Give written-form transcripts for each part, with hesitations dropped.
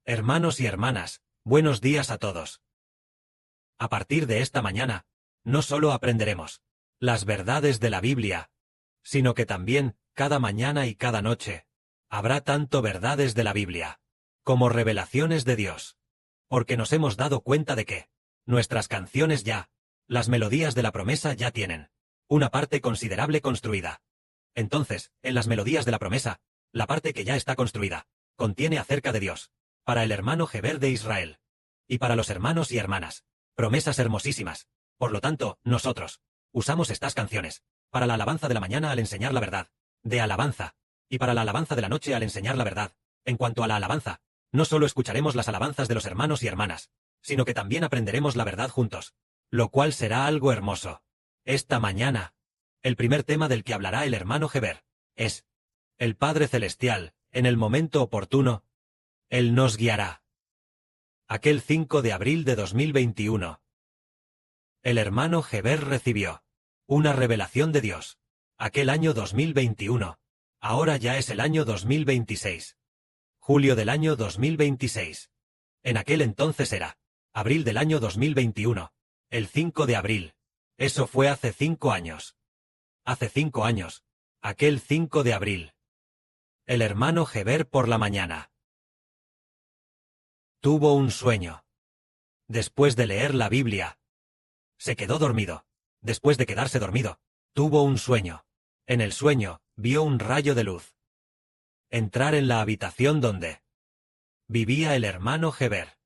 Hermanos y hermanas, buenos días a todos. A partir de esta mañana, no solo aprenderemos las verdades de la Biblia, sino que también, cada mañana y cada noche, habrá tanto verdades de la Biblia como revelaciones de Dios. Porque nos hemos dado cuenta de que nuestras canciones ya, las melodías de la promesa ya tienen una parte considerable construida. Entonces, en las melodías de la promesa, la parte que ya está construida, contiene acerca de Dios, para el hermano Heber de Israel, y para los hermanos y hermanas, promesas hermosísimas. Por lo tanto, nosotros usamos estas canciones para la alabanza de la mañana al enseñar la verdad, de alabanza, y para la alabanza de la noche al enseñar la verdad. En cuanto a la alabanza, no solo escucharemos las alabanzas de los hermanos y hermanas, sino que también aprenderemos la verdad juntos, lo cual será algo hermoso. Esta mañana, el primer tema del que hablará el hermano Heber es el Padre Celestial. En el momento oportuno, Él nos guiará. Aquel 5 de abril de 2021. El hermano Heber recibió una revelación de Dios. Aquel año 2021. Ahora ya es el año 2026. Julio del año 2026. En aquel entonces era abril del año 2021. El 5 de abril. Eso fue hace 5 años. Hace 5 años. Aquel 5 de abril. El hermano Heber por la mañana tuvo un sueño. Después de leer la Biblia, se quedó dormido. Después de quedarse dormido, tuvo un sueño. En el sueño, vio un rayo de luz entrar en la habitación donde vivía el hermano Heber.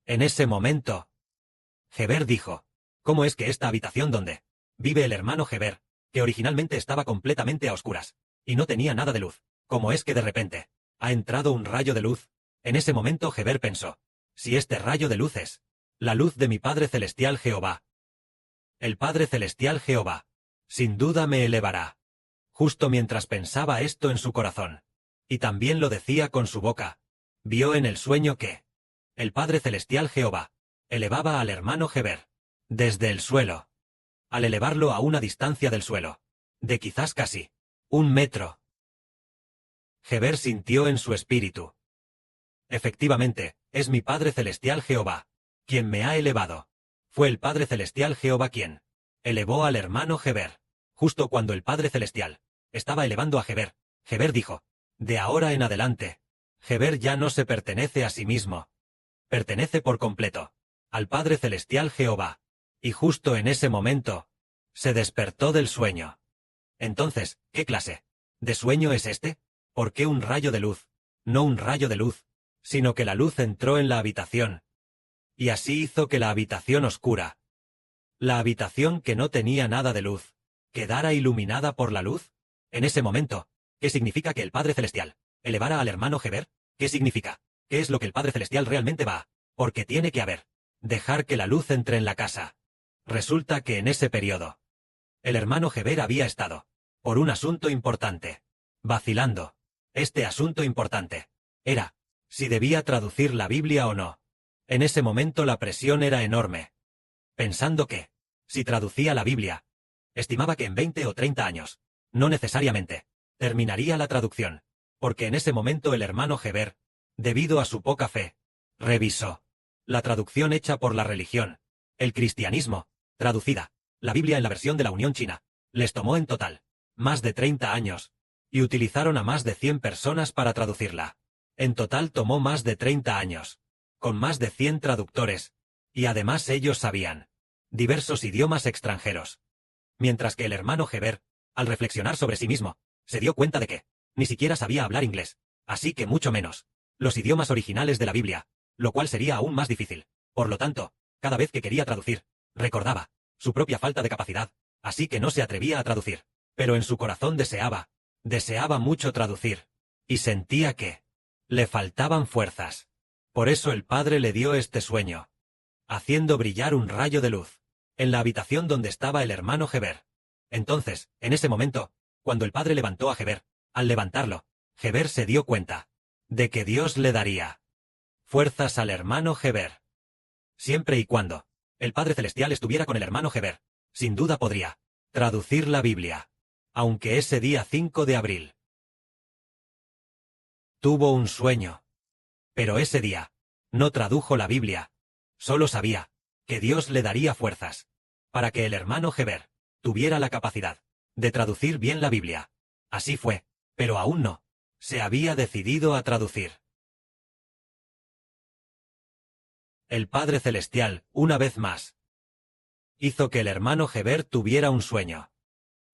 En ese momento, Heber dijo: ¿cómo es que esta habitación donde vive el hermano Heber, que originalmente estaba completamente a oscuras y no tenía nada de luz, cómo es que de repente ha entrado un rayo de luz? En ese momento Heber pensó: si este rayo de luz es la luz de mi Padre Celestial Jehová, el Padre Celestial Jehová, sin duda me elevará. Justo mientras pensaba esto en su corazón, y también lo decía con su boca, vio en el sueño que el Padre Celestial Jehová elevaba al hermano Heber desde el suelo, al elevarlo a una distancia del suelo de quizás casi 1 metro. Heber sintió en su espíritu: efectivamente, es mi Padre Celestial Jehová quien me ha elevado. Fue el Padre Celestial Jehová quien elevó al hermano Heber. Justo cuando el Padre Celestial estaba elevando a Heber, Heber dijo: de ahora en adelante, Heber ya no se pertenece a sí mismo. Pertenece por completo al Padre Celestial Jehová. Y justo en ese momento, se despertó del sueño. Entonces, ¿qué clase de sueño es este? ¿Por qué un rayo de luz? No un rayo de luz, sino que la luz entró en la habitación. Y así hizo que la habitación oscura, la habitación que no tenía nada de luz, quedara iluminada por la luz. En ese momento, ¿qué significa que el Padre Celestial elevara al hermano Heber? ¿Qué significa? ¿Qué es lo que el Padre Celestial realmente va a? Porque tiene que haber. Dejar que la luz entre en la casa. Resulta que en ese periodo, el hermano Heber había estado por un asunto importante, vacilando. Este asunto importante era si debía traducir la Biblia o no. En ese momento la presión era enorme, pensando que, si traducía la Biblia, estimaba que en 20 o 30 años, no necesariamente, terminaría la traducción, porque en ese momento el hermano Heber, debido a su poca fe, revisó la traducción hecha por la religión, el cristianismo, traducida, la Biblia en la versión de la Unión China. Les tomó en total más de 30 años, y utilizaron a más de 100 personas para traducirla. En total tomó más de 30 años, con más de 100 traductores, y además ellos sabían diversos idiomas extranjeros. Mientras que el hermano Heber, al reflexionar sobre sí mismo, se dio cuenta de que ni siquiera sabía hablar inglés, así que mucho menos los idiomas originales de la Biblia, lo cual sería aún más difícil. Por lo tanto, cada vez que quería traducir, recordaba su propia falta de capacidad, así que no se atrevía a traducir. Pero en su corazón deseaba mucho traducir, y sentía que le faltaban fuerzas. Por eso el Padre le dio este sueño, haciendo brillar un rayo de luz en la habitación donde estaba el hermano Heber. Entonces, en ese momento, cuando el Padre levantó a Heber, al levantarlo, Heber se dio cuenta de que Dios le daría fuerzas al hermano Heber. Siempre y cuando el Padre Celestial estuviera con el hermano Heber, sin duda podría traducir la Biblia. Aunque ese día 5 de abril tuvo un sueño. Pero ese día, no tradujo la Biblia. Solo sabía que Dios le daría fuerzas para que el hermano Heber tuviera la capacidad de traducir bien la Biblia. Así fue, pero aún no se había decidido a traducir. El Padre Celestial, una vez más, hizo que el hermano Heber tuviera un sueño.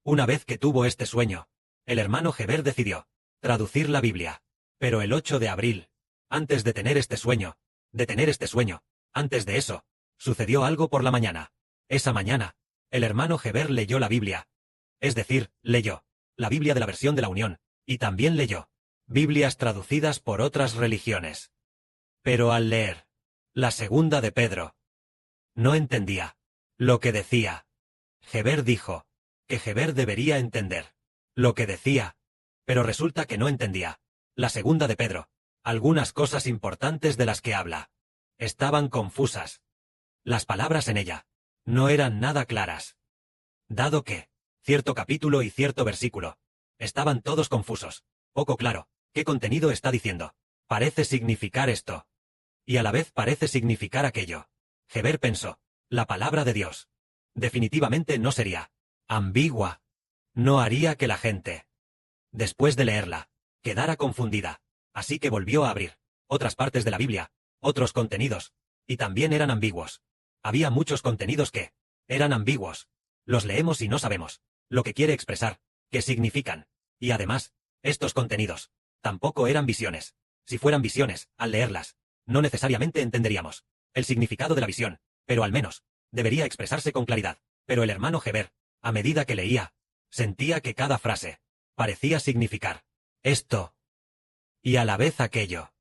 Una vez que tuvo este sueño, el hermano Heber decidió traducir la Biblia. Pero el 8 de abril, antes de tener este sueño, antes de eso, sucedió algo por la mañana. Esa mañana, el hermano Heber leyó la Biblia. Es decir, leyó la Biblia de la versión de la Unión, y también leyó Biblias traducidas por otras religiones. Pero al leer la segunda de Pedro, no entendía lo que decía. Heber dijo que Heber debería entender lo que decía, pero resulta que no entendía la segunda de Pedro. Algunas cosas importantes de las que habla estaban confusas. Las palabras en ella no eran nada claras. Dado que cierto capítulo y cierto versículo estaban todos confusos, poco claro, ¿qué contenido está diciendo? Parece significar esto, y a la vez parece significar aquello. Heber pensó, la palabra de Dios definitivamente no sería ambigua. No haría que la gente, después de leerla, quedara confundida. Así que volvió a abrir otras partes de la Biblia, otros contenidos, y también eran ambiguos. Había muchos contenidos que eran ambiguos. Los leemos y no sabemos lo que quiere expresar, qué significan. Y además, estos contenidos tampoco eran visiones. Si fueran visiones, al leerlas, no necesariamente entenderíamos el significado de la visión, pero al menos debería expresarse con claridad. Pero el hermano Heber, a medida que leía, sentía que cada frase parecía significar esto y a la vez aquello.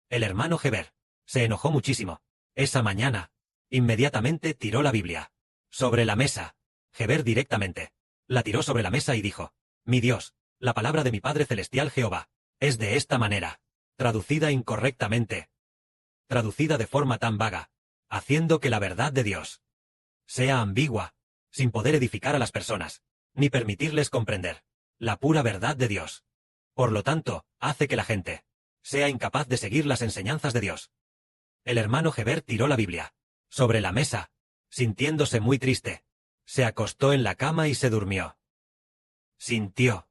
El hermano Heber se enojó muchísimo. Esa mañana, inmediatamente tiró la Biblia sobre la mesa. Heber directamente la tiró sobre la mesa y dijo, mi Dios, la palabra de mi Padre Celestial Jehová, es de esta manera, traducida incorrectamente, traducida de forma tan vaga, haciendo que la verdad de Dios sea ambigua, sin poder edificar a las personas, ni permitirles comprender la pura verdad de Dios. Por lo tanto, hace que la gente sea incapaz de seguir las enseñanzas de Dios. El hermano Heber tiró la Biblia sobre la mesa, sintiéndose muy triste. Se acostó en la cama y se durmió. Sintió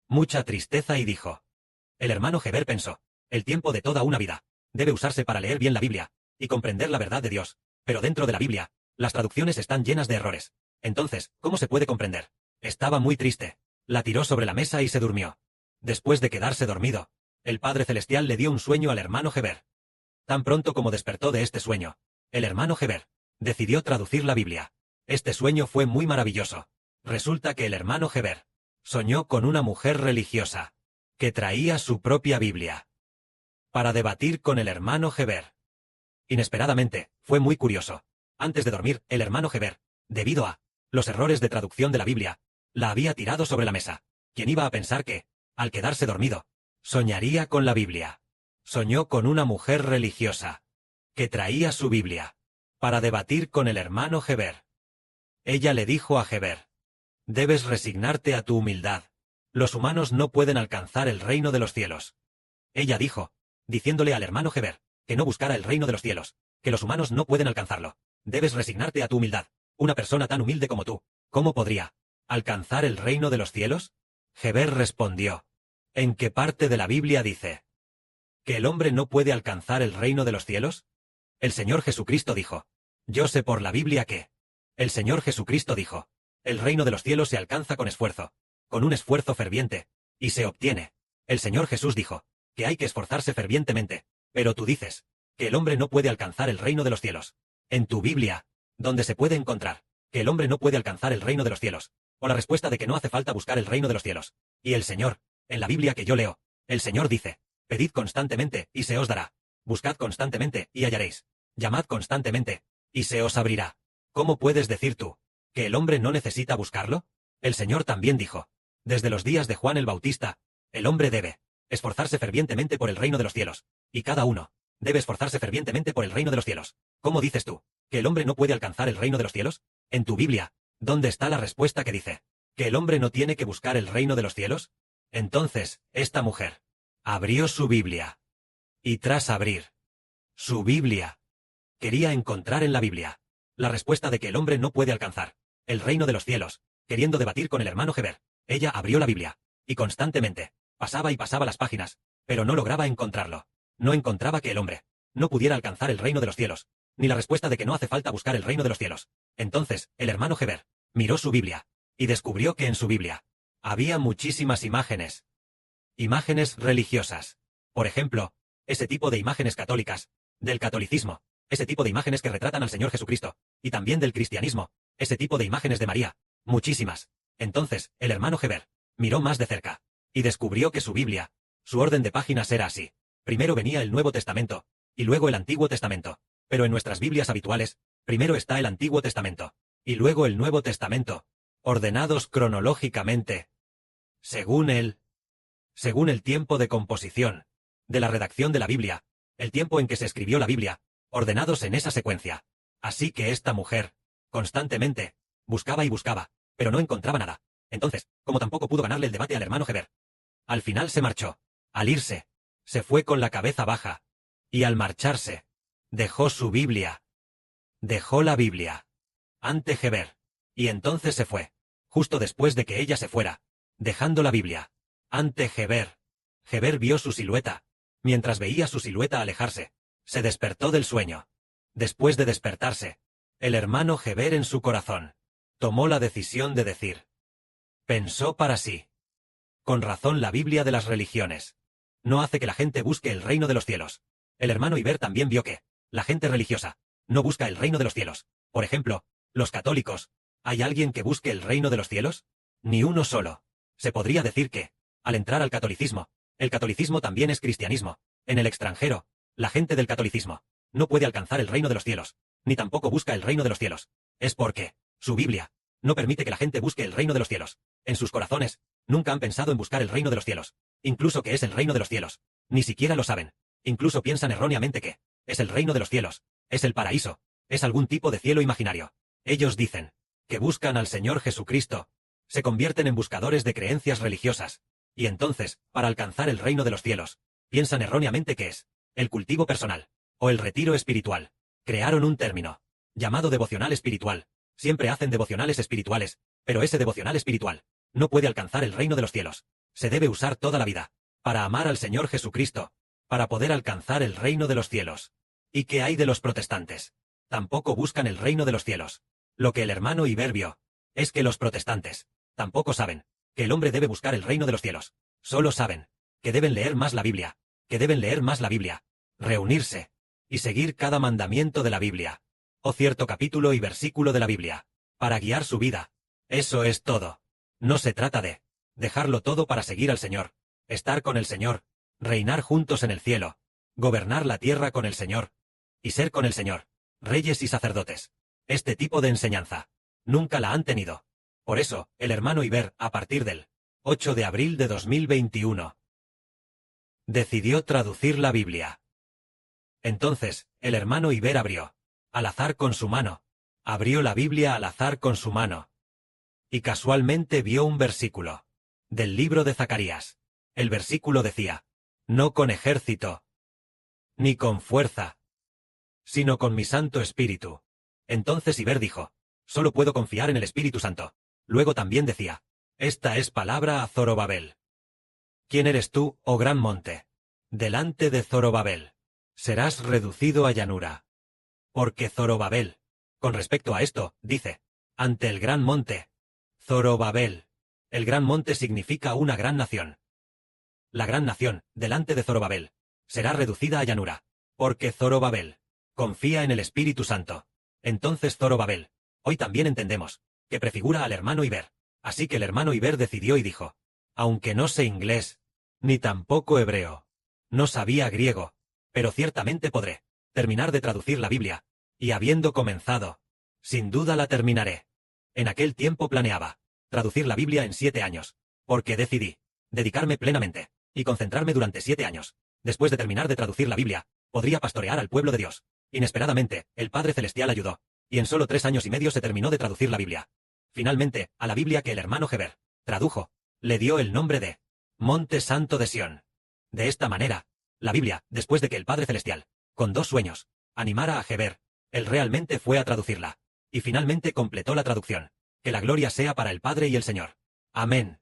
mucha tristeza y dijo. El hermano Heber pensó, el tiempo de toda una vida debe usarse para leer bien la Biblia y comprender la verdad de Dios, pero dentro de la Biblia, las traducciones están llenas de errores. Entonces, ¿cómo se puede comprender? Estaba muy triste. La tiró sobre la mesa y se durmió. Después de quedarse dormido, el Padre Celestial le dio un sueño al hermano Heber. Tan pronto como despertó de este sueño, el hermano Heber decidió traducir la Biblia. Este sueño fue muy maravilloso. Resulta que el hermano Heber soñó con una mujer religiosa que traía su propia Biblia para debatir con el hermano Heber. Inesperadamente, fue muy curioso. Antes de dormir, el hermano Heber, debido a los errores de traducción de la Biblia, la había tirado sobre la mesa. ¿Quién iba a pensar que, al quedarse dormido, soñaría con la Biblia? Soñó con una mujer religiosa que traía su Biblia para debatir con el hermano Heber. Ella le dijo a Heber, debes resignarte a tu humildad. Los humanos no pueden alcanzar el reino de los cielos. Ella dijo, diciéndole al hermano Heber, que no buscara el reino de los cielos, que los humanos no pueden alcanzarlo. Debes resignarte a tu humildad. Una persona tan humilde como tú, ¿cómo podría alcanzar el reino de los cielos? Heber respondió, ¿en qué parte de la Biblia dice que el hombre no puede alcanzar el reino de los cielos? El Señor Jesucristo dijo, yo sé por la Biblia que. El Señor Jesucristo dijo, el reino de los cielos se alcanza con esfuerzo, con un esfuerzo ferviente, y se obtiene. El Señor Jesús dijo, que hay que esforzarse fervientemente, pero tú dices, que el hombre no puede alcanzar el reino de los cielos. En tu Biblia, donde se puede encontrar, que el hombre no puede alcanzar el reino de los cielos, o la respuesta de que no hace falta buscar el reino de los cielos. Y el Señor, en la Biblia que yo leo, el Señor dice, pedid constantemente, y se os dará. Buscad constantemente, y hallaréis. Llamad constantemente, y se os abrirá. ¿Cómo puedes decir tú, que el hombre no necesita buscarlo? El Señor también dijo, desde los días de Juan el Bautista, el hombre debe esforzarse fervientemente por el reino de los cielos, y cada uno debe esforzarse fervientemente por el reino de los cielos. ¿Cómo dices tú, que el hombre no puede alcanzar el reino de los cielos? En tu Biblia, ¿dónde está la respuesta que dice, que el hombre no tiene que buscar el reino de los cielos? Entonces, esta mujer abrió su Biblia Y tras abrir su Biblia, quería encontrar en la Biblia la respuesta de que el hombre no puede alcanzar el reino de los cielos, queriendo debatir con el hermano Heber. Ella abrió la Biblia, y constantemente pasaba y pasaba las páginas, pero no lograba encontrarlo. No encontraba que el hombre no pudiera alcanzar el reino de los cielos, ni la respuesta de que no hace falta buscar el reino de los cielos. Entonces, el hermano Heber miró su Biblia, y descubrió que en su Biblia había muchísimas imágenes. Imágenes religiosas. Por ejemplo, ese tipo de imágenes católicas, del catolicismo, ese tipo de imágenes que retratan al Señor Jesucristo, y también del cristianismo, ese tipo de imágenes de María, muchísimas. Entonces, el hermano Heber miró más de cerca, y descubrió que su Biblia, su orden de páginas era así. Primero venía el Nuevo Testamento, y luego el Antiguo Testamento. Pero en nuestras Biblias habituales, primero está el Antiguo Testamento, y luego el Nuevo Testamento, ordenados cronológicamente, según el tiempo de composición, de la redacción de la Biblia, el tiempo en que se escribió la Biblia, ordenados en esa secuencia. Así que esta mujer, constantemente, buscaba y buscaba, pero no encontraba nada. Entonces, como tampoco pudo ganarle el debate al hermano Heber, al final se marchó. Al irse, se fue con la cabeza baja, y al marcharse, dejó su Biblia. Dejó la Biblia ante Heber, y entonces se fue, justo después de que ella se fuera, dejando la Biblia ante Heber. Heber vio su silueta. Mientras veía su silueta alejarse, se despertó del sueño. Después de despertarse, el hermano Heber en su corazón tomó la decisión de decir. Pensó para sí. Con razón la Biblia de las religiones no hace que la gente busque el reino de los cielos. El hermano Heber también vio que la gente religiosa no busca el reino de los cielos. Por ejemplo, los católicos. ¿Hay alguien que busque el reino de los cielos? Ni uno solo. Se podría decir que, al entrar al catolicismo, el catolicismo también es cristianismo. En el extranjero, la gente del catolicismo no puede alcanzar el reino de los cielos, ni tampoco busca el reino de los cielos. Es porque su Biblia no permite que la gente busque el reino de los cielos. En sus corazones, nunca han pensado en buscar el reino de los cielos. Incluso que es el reino de los cielos. Ni siquiera lo saben. Incluso piensan erróneamente que es el reino de los cielos, es el paraíso, es algún tipo de cielo imaginario. Ellos dicen que buscan al Señor Jesucristo. Se convierten en buscadores de creencias religiosas. Y entonces, para alcanzar el reino de los cielos, piensan erróneamente que es el cultivo personal, o el retiro espiritual. Crearon un término llamado devocional espiritual. Siempre hacen devocionales espirituales, pero ese devocional espiritual no puede alcanzar el reino de los cielos. Se debe usar toda la vida para amar al Señor Jesucristo, para poder alcanzar el reino de los cielos. ¿Y qué hay de los protestantes? Tampoco buscan el reino de los cielos. Lo que el hermano Heber vio es que los protestantes tampoco saben que el hombre debe buscar el reino de los cielos. Solo saben que deben leer más la Biblia, reunirse y seguir cada mandamiento de la Biblia, o cierto capítulo y versículo de la Biblia, para guiar su vida. Eso es todo. No se trata de dejarlo todo para seguir al Señor, estar con el Señor, reinar juntos en el cielo, gobernar la tierra con el Señor, y ser con el Señor, reyes y sacerdotes. Este tipo de enseñanza nunca la han tenido. Por eso, el hermano Heber, a partir del 8 de abril de 2021, decidió traducir la Biblia. Entonces, el hermano Heber abrió, al azar con su mano, abrió la Biblia al azar con su mano, y casualmente vio un versículo del libro de Zacarías. El versículo decía, no con ejército, ni con fuerza, sino con mi Santo Espíritu. Entonces Heber dijo, solo puedo confiar en el Espíritu Santo. Luego también decía, esta es palabra a Zorobabel. ¿Quién eres tú, oh gran monte? Delante de Zorobabel serás reducido a llanura. Porque Zorobabel, con respecto a esto, dice, ante el gran monte, Zorobabel. El gran monte significa una gran nación. La gran nación, delante de Zorobabel, será reducida a llanura. Porque Zorobabel confía en el Espíritu Santo. Entonces Zorobabel, hoy también entendemos, que prefigura al hermano Heber. Así que el hermano Heber decidió y dijo, aunque no sé inglés, ni tampoco hebreo, no sabía griego, pero ciertamente podré terminar de traducir la Biblia, y habiendo comenzado, sin duda la terminaré. En aquel tiempo planeaba traducir la Biblia en 7 años, porque decidí dedicarme plenamente y concentrarme durante 7 años. Después de terminar de traducir la Biblia, podría pastorear al pueblo de Dios. Inesperadamente, el Padre Celestial ayudó, y en solo 3 años y medio se terminó de traducir la Biblia. Finalmente, a la Biblia que el hermano Heber tradujo, le dio el nombre de Monte Santo de Sión. De esta manera, La Biblia, después de que el Padre Celestial, con 2 sueños, animara a Heber, él realmente fue a traducirla. Y finalmente completó la traducción. Que la gloria sea para el Padre y el Señor. Amén.